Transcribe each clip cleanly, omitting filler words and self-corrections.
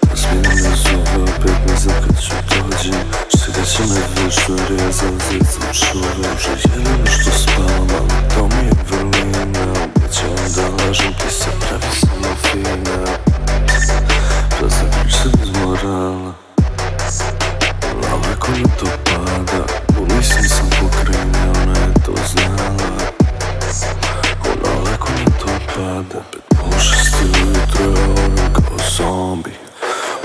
Da smijenimo zove, opet ne znam kad ću dođem. Čekat će me večer, ja zauzet sam čovek. Že jedino što spavam, ali to mi je vrlina. Obećavam da lažem, ti se pravi samo fina. Prazne priče bez morala, lako mi to pada. U mislim sam pokrenio, ona je to znala. Ona lako mi to pada. Opet po 6 ujutro ja oram kao zombi.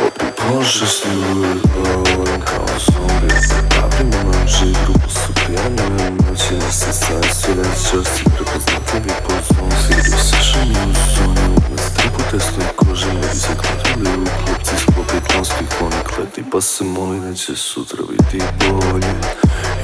Opet po 6 ujutro oram kao zombi. Opet papimo nam žigru, su pijane noći. Ne se staje svijet časti, prepoznatljivi po zvom. Vidio se šumi u zonu, na stripu testoj kože. Ne bi se kladili u klopci, sklopit lonskih onik leti. Pa se moli da će sutra biti bolje.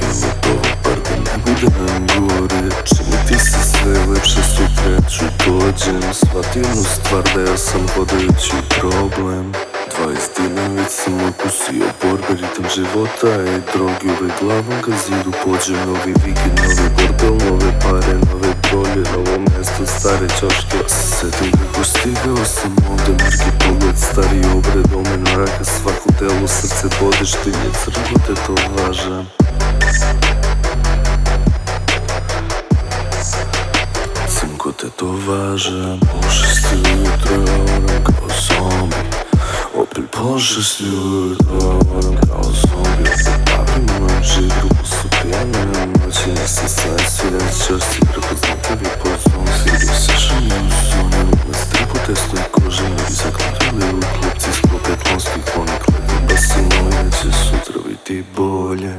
Ima to bar da ne bude nam gore. Čini ti se sve lepše, sutra ja ću dođem. Shvati jednu stvar da ja sam hodajući problem. 20 dina već sam okusio borbe, ritam života i drogi. Ove glavom ka zidu pođem, novi vikend, novi bordel, nove pare, nove brolje. Novo mesto, stare čoške. Ja se setim kako stigao sam ovde, mrki pogled, stari obred, omen mraka, svaku delu srce bode, štinje crko te to važa. Crko te to važa. Po 6 ujutro ja oram kao zombi. Opet po 6 ujutro oram kao zombi. Opet papimo nam žigru, su pijane noći. Ne se staje svijet časti, prepoznatljivi po zvom. Vidio se šumi u zonu, na stripu testoj kože. Ne bi zakladili u klopci, sklopet lonskih onik leti. Pa se moli da će sutra biti bolje.